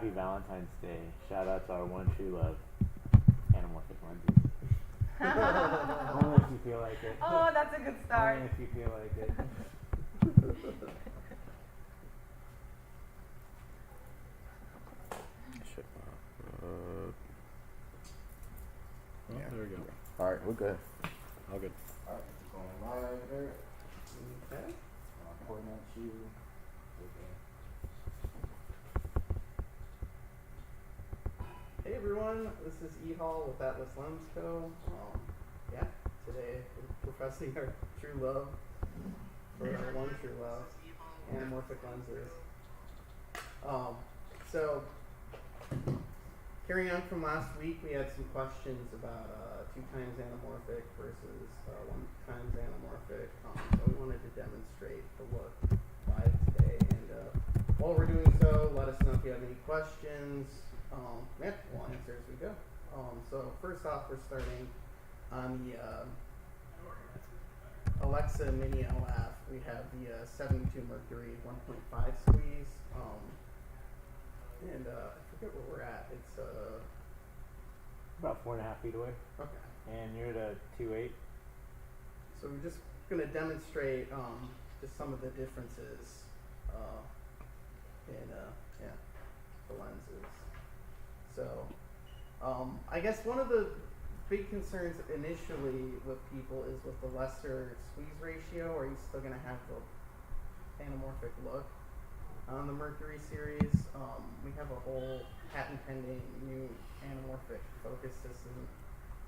happy Valentine's Day. Shout out to our one true love, Anamorphic lenses. Only if you feel like it. Oh, that's a good start. Only if you feel like it. Yeah, there we go. Alright, we're good. All good. Alright, it's going live there. Okay. Point at you. Okay. Hey everyone, this is E-Hall with Atlas Lens Co. Yeah, today we're professing our true love for our one true love, Anamorphic lenses. So carrying on from last week, we had some questions about 2 times anamorphic versus 1 times anamorphic. So we wanted to demonstrate the look live today. And while we're doing so, let us know if you have any questions. Yeah, we'll answer as we go. So first off, we're starting on the Alexa Mini LF. We have the 72 Mercury 1.5 squeeze. And I forget where we're at. It's About 4.5 feet away. okay. And you're at a 2.8. So we're just going to demonstrate just some of the differences in yeah, the lenses. So I guess one of the big concerns initially with people is with the lesser squeeze ratio. Are you still going to have the anamorphic look on the Mercury series? We have a whole patent pending new anamorphic focus system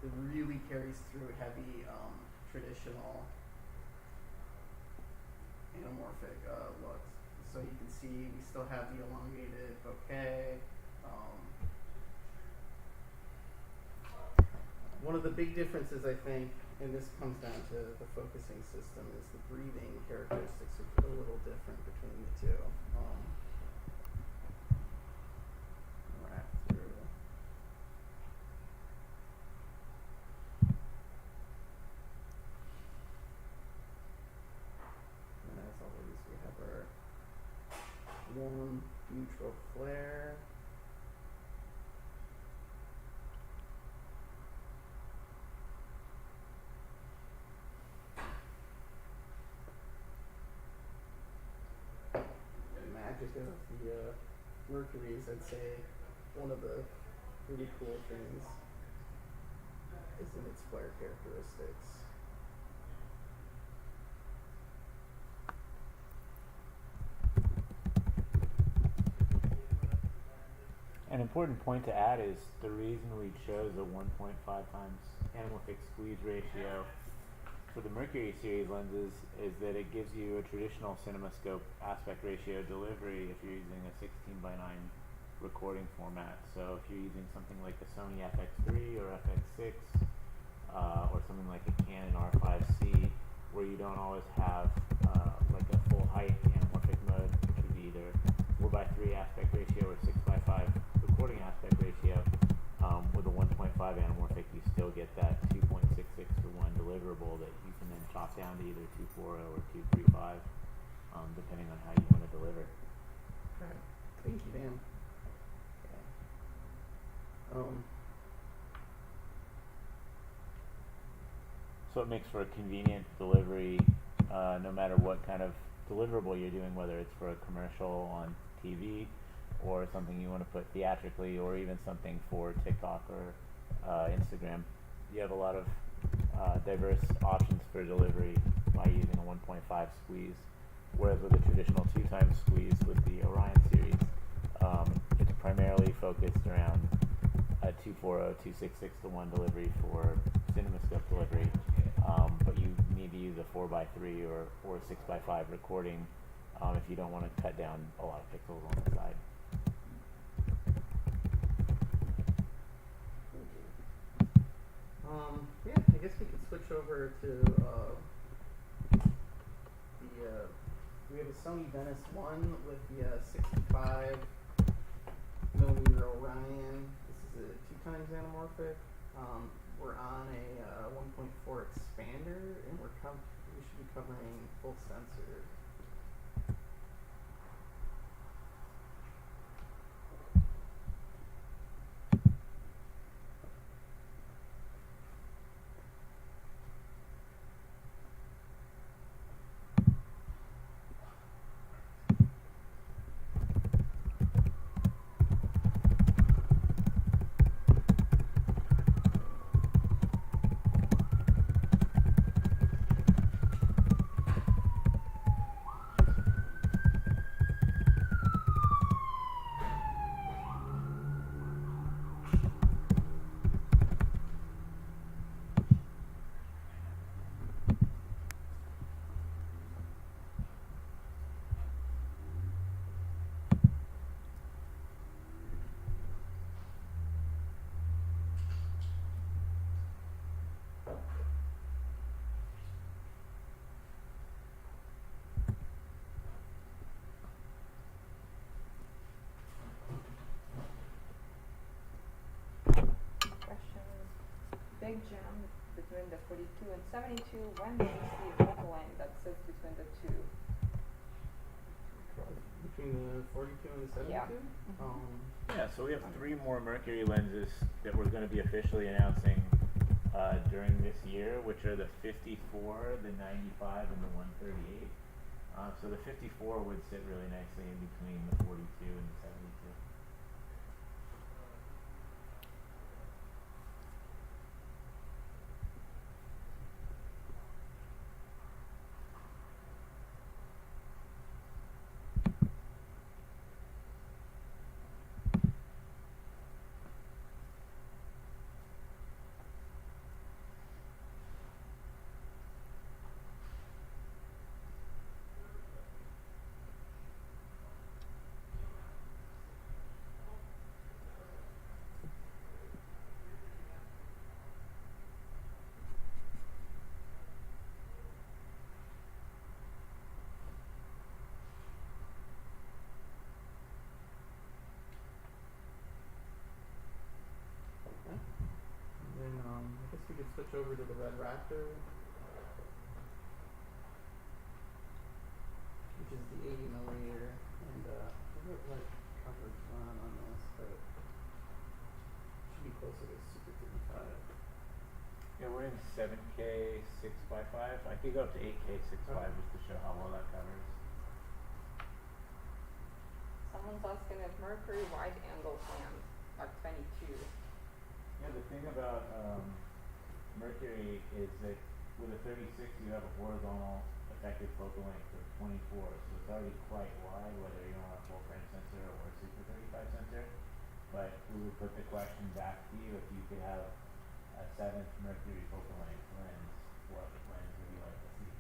that really carries through heavy traditional anamorphic looks. So you can see we still have the elongated bokeh. One of the big differences, I think, and this comes down to the focusing system, is the breathing characteristics are a little different between the two. Raptor. And as always, we have our warm neutral flare. Magic of the Mercuries, I'd say one of the really cool things is in its flare characteristics. An important point to add is the reason we chose a 1.5 times anamorphic squeeze ratio for the Mercury series lenses is that it gives you a traditional cinemascope aspect ratio delivery if you're using a 16:9 recording format. So if you're using something like the Sony FX3 or FX6 or something like a Canon R5C, where you don't always have like a full height anamorphic mode, which would be either 4:3 aspect ratio or 6:5 recording aspect ratio, with a 1.5 anamorphic you still get that 2.66:1 deliverable that you can then chop down to either 2.40 or 2.35, depending on how you want to deliver. Okay. Thank you, Dan. Okay. So it makes for a convenient delivery, no matter what kind of deliverable you're doing, whether it's for a commercial on TV or something you want to put theatrically, or even something for TikTok or Instagram. You have a lot of diverse options for delivery by using a 1.5 squeeze, whereas with a traditional 2 times squeeze with the Orion series, it's primarily focused around a 2.40, 2.66:1 delivery for cinemascope delivery, but you need to use a 4:3 or 6:5 recording if you don't want to cut down a lot of pixels on the side. Yeah, I guess we could switch over to we have a Sony Venice 1 with the 65 millimeter Orion. This is a 2 times anamorphic. We're on a 1.4 expander, and we should be covering full sensor. big jam between the 42 and 72. When do you see a focal length that sits between the two? Between the 42 and the 72? Yeah. Yeah, so we have 3 more Mercury lenses that we're going to be officially announcing during this year, which are the 54, the 95, and the 138. So the 54 would sit really nicely in between the 42 and the 72. Okay. And then I guess we could switch over to the red Raptor, which is the 80 millimeter, and I forget what coverage run on this, but it should be closer to Super 35. Yeah, we're in 7K 6x5. I could go up to 8K 6x5 Okay. just to show how well that covers. Someone's asking if Mercury wide angle cams are 22. Yeah, the thing about Mercury is that with a 36 you have a horizontal effective focal length of 24, so it's already quite wide whether you're on a full frame sensor or a Super 35 sensor. But we would put the question back to you if you could have a 7th Mercury focal length lens, what lens would you like to see?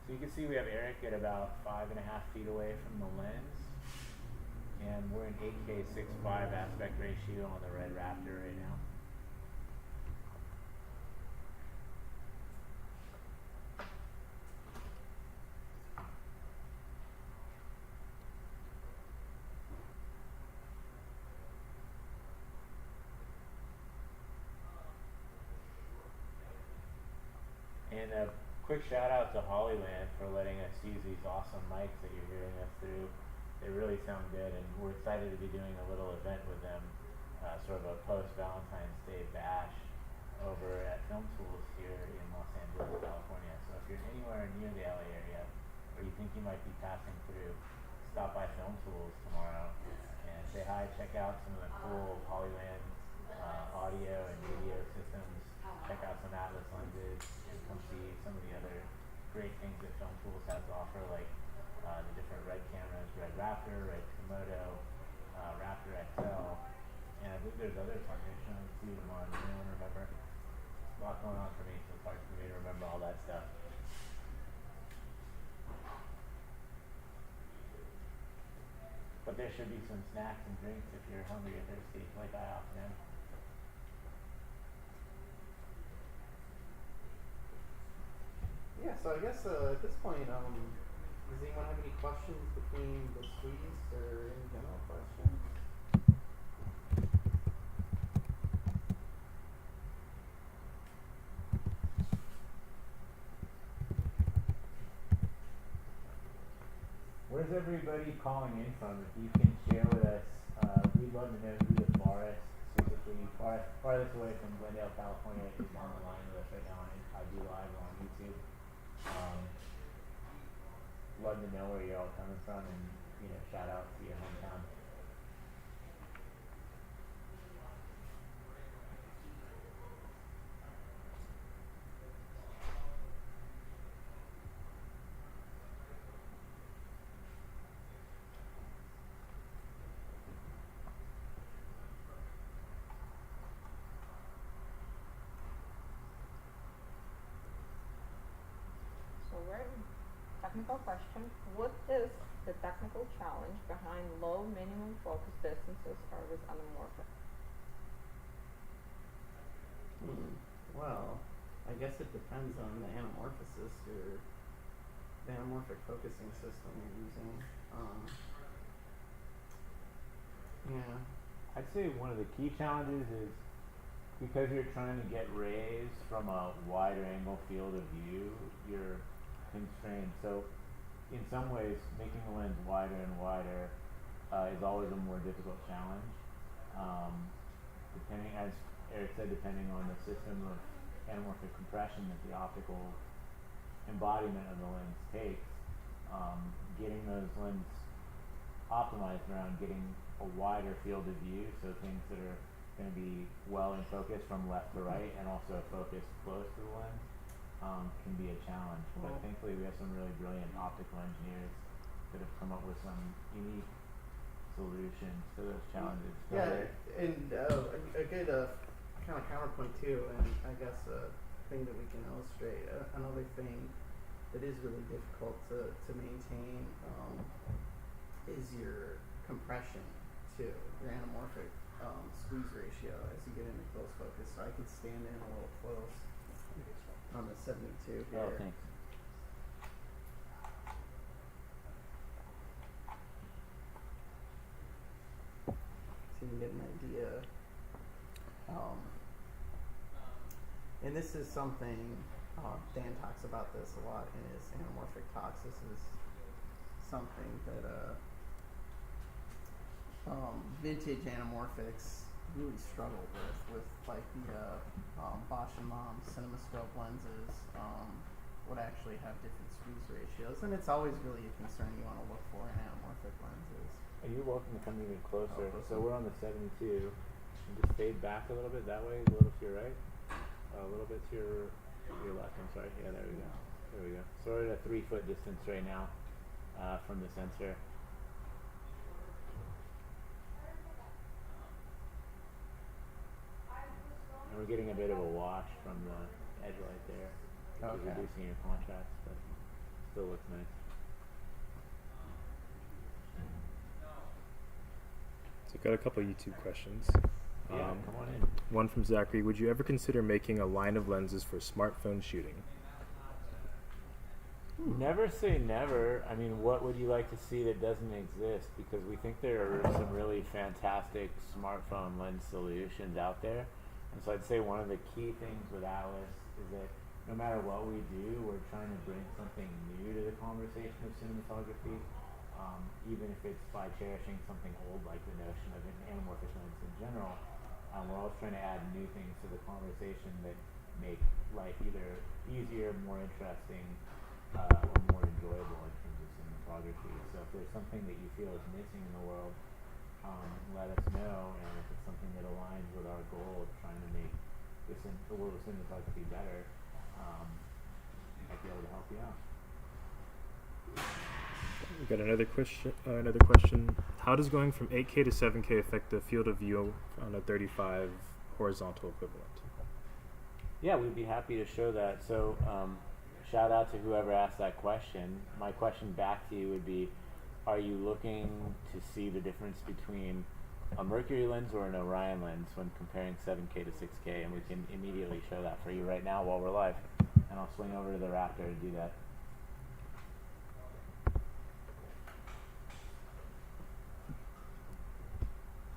So you can see we have Eric at about 5.5 feet away from the lens, and we're in 8K 6.5 aspect ratio on the red Raptor right now. And a quick shout out to Hollyland for letting us use these awesome mics that you're hearing us through. They really sound good, and we're excited to be doing a little event with them, sort of a post-Valentine's Day bash over at Film Tools here in Los Angeles, California. So if you're anywhere near the LA area, or you think you might be passing through, stop by Film Tools tomorrow and say hi, check out some of the cool Hollyland audio and video systems, check out some Atlas lenses, and come see some of the other great things that Film Tools has to offer, like the different red cameras, red Raptor, red Komodo, Raptor XL, and I believe there's others on here showing too tomorrow. Does anyone remember? A lot going on for me, so it's hard for me to remember all that stuff. But there should be some snacks and drinks if you're hungry or thirsty, like I often am. Yeah, so I guess at this point, does anyone have any questions between the suites or any general questions? Where's everybody calling in from? If you can share with us, we'd love to know who the specifically farthest away from Glendale, California is on the line with us right now on IG Live or on YouTube. Love to know where you're all coming from, and shout out to your hometown. So technical question. What is the technical challenge behind low minimum focus distances or with anamorphic? Well, I guess it depends on the anamorphosis or the anamorphic focusing system you're using. Yeah. I'd say one of the key challenges is because you're trying to get rays from a wider angle field of view, you're constrained. So in some ways, making the lens wider and wider is always a more difficult challenge. Depending, as Eric said, depending on the system of anamorphic compression that the optical embodiment of the lens takes, getting those lenses optimized around getting a wider field of view, so things that are going to be well in focus from left to right and also focused close to the lens can be a challenge. But Well, thankfully we have some really brilliant optical engineers that have come up with some unique solutions to those challenges. Go yeah, ahead. and a good kind of counterpoint too, and I guess a thing that we can illustrate. Another thing that is really difficult to maintain is your compression too, your anamorphic squeeze ratio as you get into close focus. So I can stand in a little close on the 72 here. Oh, thanks. So you can get an idea. And this is something Dan talks about this a lot in his anamorphic talks. This is something that vintage anamorphics really struggled with like the Bosch and Mom CinemaScope lenses would actually have different squeeze ratios, and it's always really a concern you want to look for in anamorphic lenses. And you're welcome to come even closer. Closer. So we're on the 72. And just fade back a little bit that way, a little to your right, a little bit to your left. I'm sorry. Yeah, there we go. There we go. So we're at a 3 foot distance right now from the sensor. And we're getting a bit of a wash from the edge light there, which is Okay. reducing your contrast, but still looks nice. So I've got a couple YouTube questions. Yeah, come on in. One from Zachary. Would you ever consider making a line of lenses for smartphone shooting? Never say never. I mean, what would you like to see that doesn't exist? Because we think there are some really fantastic smartphone lens solutions out there. And so I'd say one of the key things with Atlas is that no matter what we do, we're trying to bring something new to the conversation of cinematography, even if it's by cherishing something old like the notion of an anamorphic lens in general. We're always trying to add new things to the conversation that make life either easier, more interesting, or more enjoyable in terms of cinematography. So if there's something that you feel is missing in the world, let us know, and if it's something that aligns with our goal of trying to make the world of cinematography better, I'd be able to help you out. We've got another question. How does going from 8K to 7K affect the field of view on a 35 horizontal equivalent? Yeah, we'd be happy to show that. So shout out to whoever asked that question. My question back to you would be, are you looking to see the difference between a Mercury lens or an Orion lens when comparing 7K to 6K? And we can immediately show that for you right now while we're live. And I'll swing over to the Raptor to do that.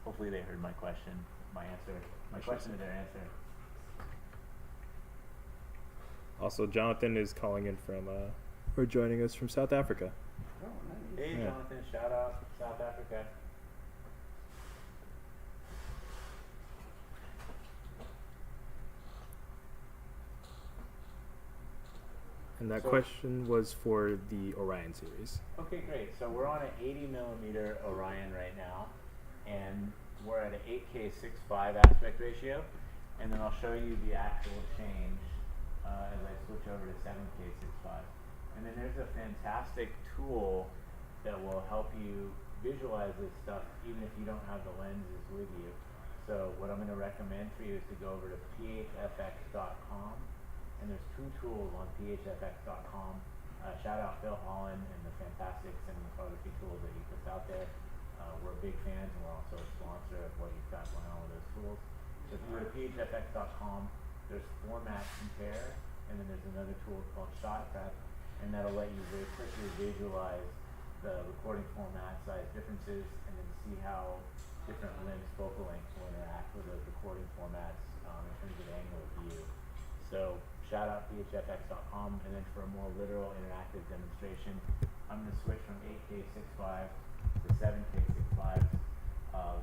Hopefully they heard my question, my answer. My question is their answer. Also, Jonathan is calling in from, or joining us from South Africa. Oh, nice. Hey, Yeah. Jonathan, shout out South Africa. And that So- question was for the Orion series. Okay, great. So we're on an 80 millimeter Orion right now, and we're at an 8K 6.5 aspect ratio, and then I'll show you the actual change as I switch over to 7K 6.5. And then there's a fantastic tool that will help you visualize this stuff even if you don't have the lenses with you. So what I'm going to recommend for you is to go over to phfx.com, and there's two tools on phfx.com. Shout out Phil Holland and the fantastic cinematography tools that he puts out there. We're big fans, and we're also a sponsor of what you've got going on with those tools. So if you go to phfx.com, there's format compare, and then there's another tool called shot prep, and that'll let you very quickly visualize the recording format size differences, and then see how different limbs focal lengths will interact with those recording formats in terms of angle of view. So shout out phfx.com, and then for a more literal interactive demonstration, I'm going to switch from 8K 6.5 to 7K 6.5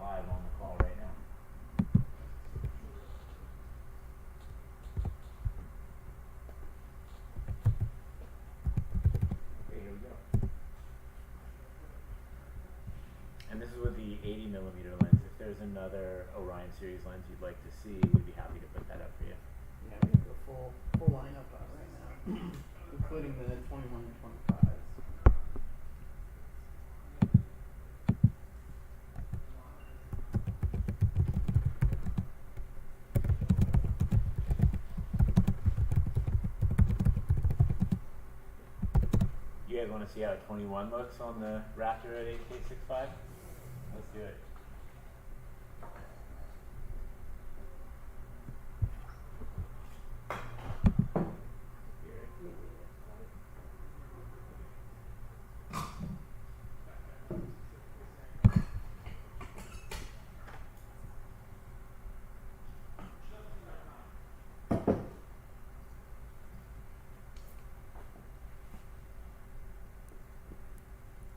live on the call right now. Okay, here we go. And this is with the 80mm lens. If there's another Orion series lens you'd like to see, we'd be happy to put that up for you. Yeah, we have the full lineup out right now, including the 21 and 25s. You guys want to see how a 21 looks on the Raptor at 8K 6.5? Let's do it.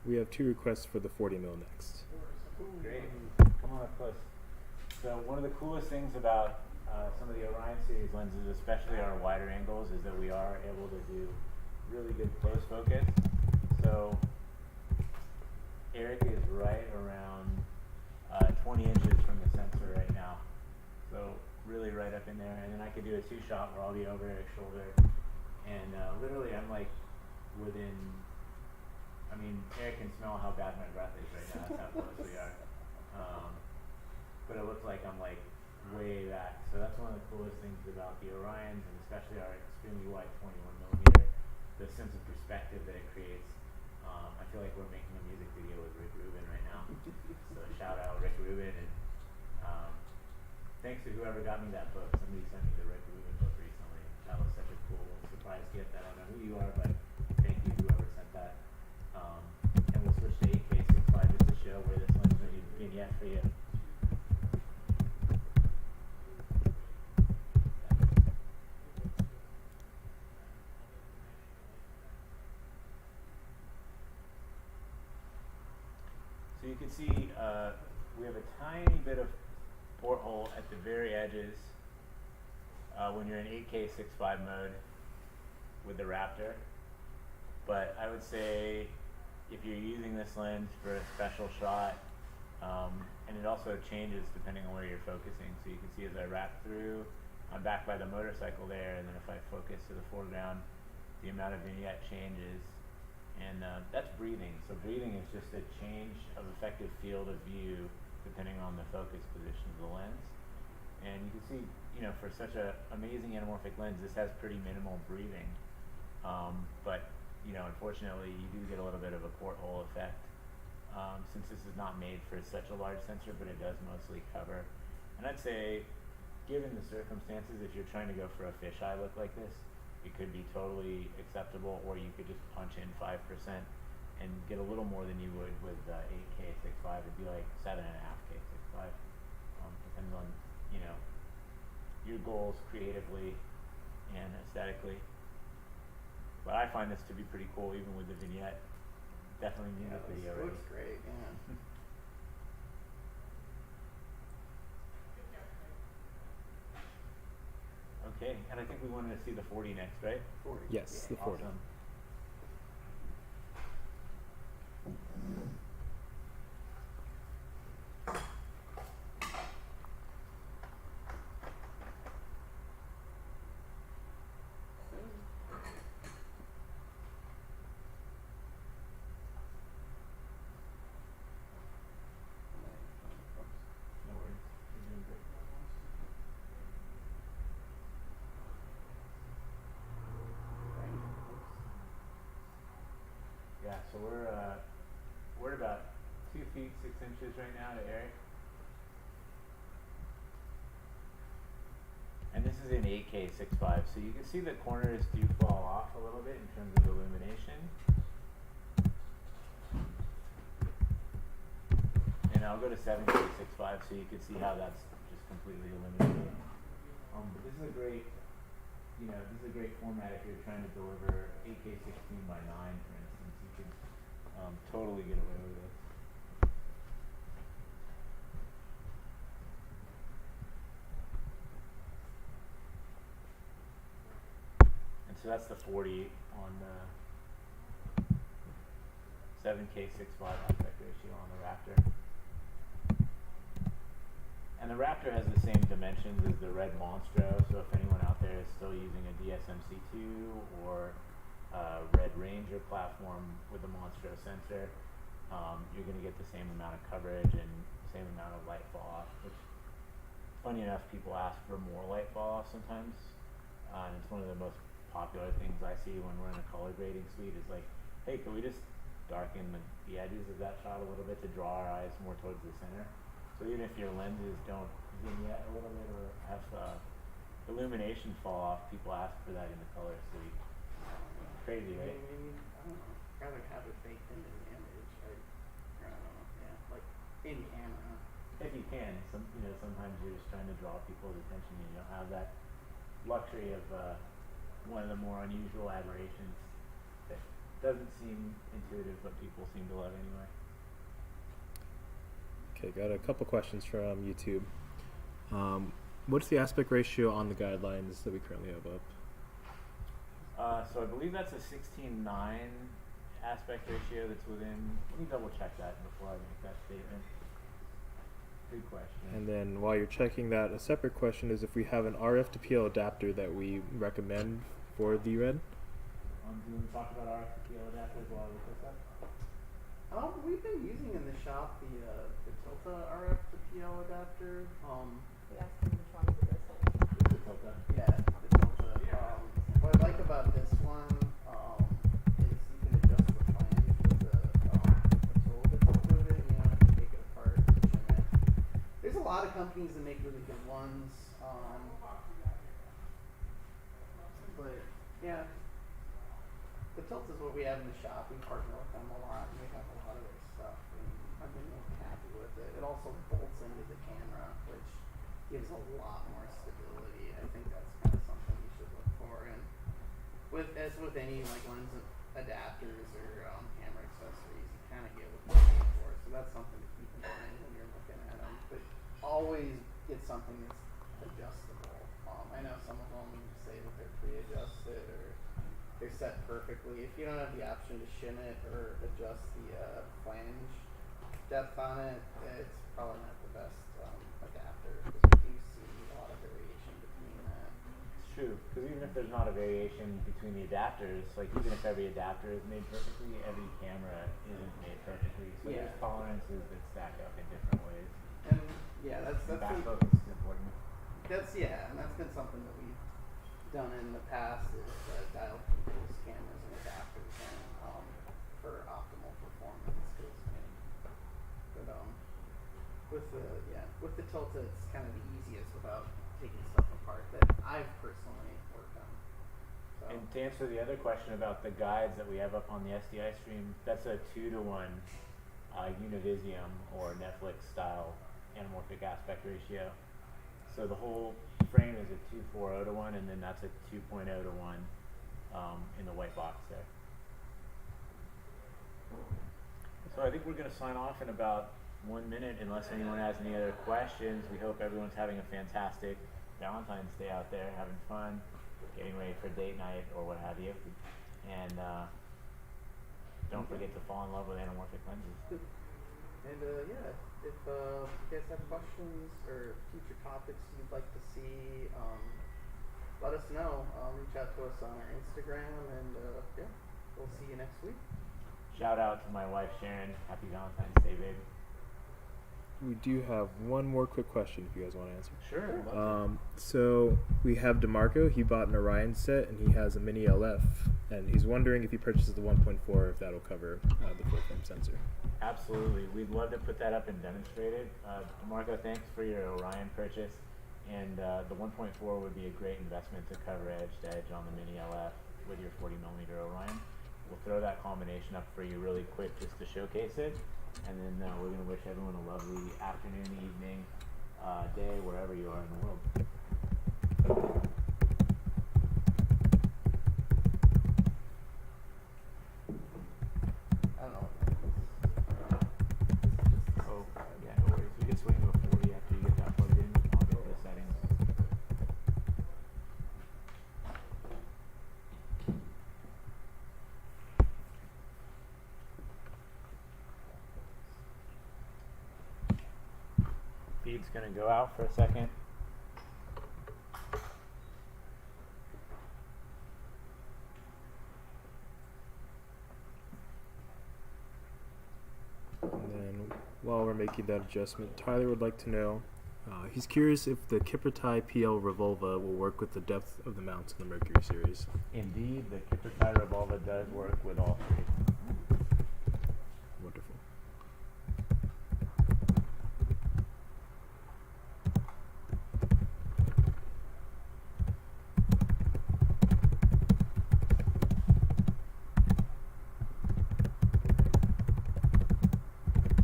We have 2 requests for the 40mm next. Great. Come on up close. So one of the coolest things about some of the Orion series lenses, especially our wider angles, is that we are able to do really good close focus. So Eric is right around 20 inches from the sensor right now. So really right up in there. And then I could do a 2-shot where I'll be over Eric's shoulder. And literally I'm like within, I mean, Eric can smell how bad my breath is right now. That's how close we are. But it looks like I'm like way back. So that's one of the coolest things about the Orions, and especially our extremely wide 21mm, the sense of perspective that it creates. I feel like we're making a music video with Rick Rubin right now. So shout out Rick Rubin, and thanks to whoever got me that book. Somebody sent me the Rick Rubin book recently. That was such a cool surprise gift. I don't know who you are, but thank you whoever sent that. And we'll switch to 8K 6.5 just to show where this lens may be vignette for you. So you can see we have a tiny bit of porthole at the very edges when you're in 8K 6.5 mode with the Raptor. But I would say if you're using this lens for a special shot, and it also changes depending on where you're focusing. So you can see as I wrap through, I'm back by the motorcycle there, and then if I focus to the foreground, the amount of vignette changes. And that's breathing. So breathing is just a change of effective field of view depending on the focus position of the lens. And you can see, you know, for such an amazing anamorphic lens, this has pretty minimal breathing. But you know, unfortunately, you do get a little bit of a porthole effect since this is not made for such a large sensor, but it does mostly cover. And I'd say, given the circumstances, if you're trying to go for a fisheye look like this, it could be totally acceptable, or you could just punch in 5% and get a little more than you would with 8K 6.5. It'd be like 7.5K 6.5. Depends on, you know, your goals creatively and aesthetically. But I find this to be pretty cool, even with the vignette. Definitely music video. It looks great, yeah. Okay, and I think we wanted to see the 40 next, right? 40. Yes, the 40. Awesome. No worries. You're doing great. Yeah, so we're at about 2 feet 6 inches right now to Eric. And this is an 8K 6.5, so you can see the corners do fall off a little bit in terms of illumination. And I'll go to 7K 6.5 so you can see how that's just completely illuminated. But this is a great, this is a great format if you're trying to deliver 8K 16:9, for instance. You can totally get away with this. And so that's the 40 on the 7K 6.5 aspect ratio on the Raptor. And the Raptor has the same dimensions as the Red Monstro, so if anyone out there is still using a DSMC2 or a Red Ranger platform with the Monstro sensor, you're going to get the same amount of coverage and same amount of light fall off, which, funny enough, people ask for more light fall off sometimes, and it's one of the most popular things I see when we're in a color grading suite is like, hey, can we just darken the edges of that shot a little bit to draw our eyes more towards the center? So even if your lenses don't vignette a little bit or have illumination fall off, people ask for that in the color suite. Crazy, right? I mean, I don't know. I'd rather have it baked into the image. I don't know. Yeah, like in camera. If you can, sometimes you're just trying to draw people's attention and you don't have that luxury of one of the more unusual aberrations that doesn't seem intuitive, but people seem to love anyway. Okay, got a couple questions from YouTube. What's the aspect ratio on the guidelines that we currently have up? So I believe that's a 16:9 aspect ratio that's within. Let me double check that before I make that statement. Good question. And then while you're checking that, a separate question is if we have an RF to PL adapter that we recommend for the Red. Do you want to talk about RF to PL adapters while I look this up? We've been using in the shop the Tilta RF to PL adapter. We asked him which one is this one. This is Tilta. Yeah, the Tilta. What I like about this one is you can adjust the flange with the tool that's included. You don't have to take it apart and shim it. There's a lot of companies that make really good ones. But yeah, the Tilta is what we have in the shop. We partner with them a lot, and we have a lot of their stuff, and I've been really happy with it. It also bolts into the camera, which gives a lot more stability. I think that's kind of something you should look for. And as with any like lens adapters or camera accessories, you kind of get what you pay for. So that's something to keep in mind when you're looking at them. But always get something that's adjustable. I know some of them say that they're pre-adjusted or they're set perfectly. If you don't have the option to shim it or adjust the flange depth on it, it's probably not the best adapter because we do see a lot of variation between that. It's true, because even if there's not a variation between the adapters, like even if every adapter is made perfectly, every camera isn't made perfectly. So Yeah. there's tolerances that stack up in different ways. And yeah, that's Back been, focus is important. and that's been something that we've done in the past is dial people's cameras and adapters and for optimal performance. With the Tilta, it's kind of the easiest without taking stuff apart that I've personally worked on. So. And to answer the other question about the guides that we have up on the SDI stream, that's a 2:1 Univisium or Netflix style anamorphic aspect ratio. So the whole frame is a 2:4:0:1, and then that's a 2.0:1 in the white box there. So I think we're going to sign off in about 1 minute unless anyone has any other questions. We hope everyone's having a fantastic Valentine's Day out there, having fun, getting ready for date night or what have you. And don't forget to fall in love with anamorphic lenses. And if you guys have questions or future topics you'd like to see, let us know. Reach out to us on our Instagram, and we'll see you next week. Shout out to my wife Sharon. Happy Valentine's Day, baby. We do have one more quick question if you guys want to answer. Sure. So we have DeMarco. He bought an Orion set and he has a mini LF, and he's wondering if he purchases the 1.4 if that'll cover the full frame sensor. Absolutely. We'd love to put that up and demonstrate it. DeMarco, thanks for your Orion purchase. And the 1.4 would be a great investment to cover edge to edge on the Mini LF with your 40mm Orion. We'll throw that combination up for you really quick just to showcase it. And then we're going to wish everyone a lovely afternoon, evening, day, wherever you are in the world. I don't know what that is. Oh, yeah, no worries. We can swing to a 40 after you get that plugged in. I'll get the settings. Feed's going to go out for a second. And then while we're making that adjustment, Tyler would like to know, he's curious if the Kippertie PL Revolva will work with the depth of the mounts in the Mercury series. Indeed, the Kippertie Revolva does work with all three. Wonderful.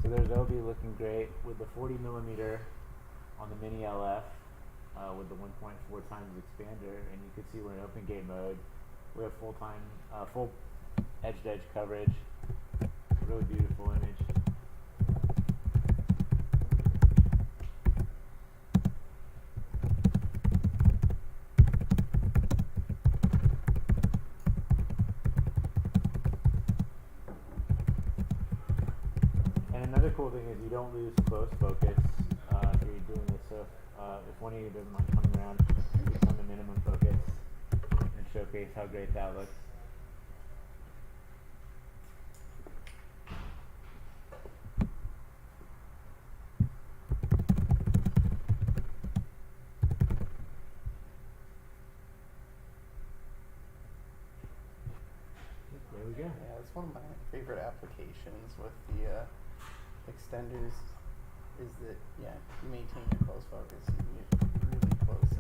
So there's OB looking great with the 40mm on the Mini LF with the 1.4 times expander, and you can see we're in open gate mode. We have full edge-to-edge coverage. Really beautiful image. And another cool thing is you don't lose close focus if you're doing this. So if one of you doesn't mind coming around, you can come to minimum focus and showcase how great that looks. There we go. Yeah, it's one of my favorite applications with the extenders is that, yeah, you maintain your close focus and you get really close in.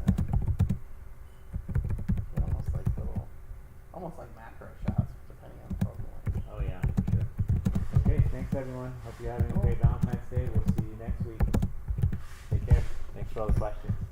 Get almost like macro shots depending on the focal length. Oh yeah, for sure. Okay, thanks everyone. Hope you're having a great Valentine's Day. We'll see you next week. Take care. Thanks for all the questions.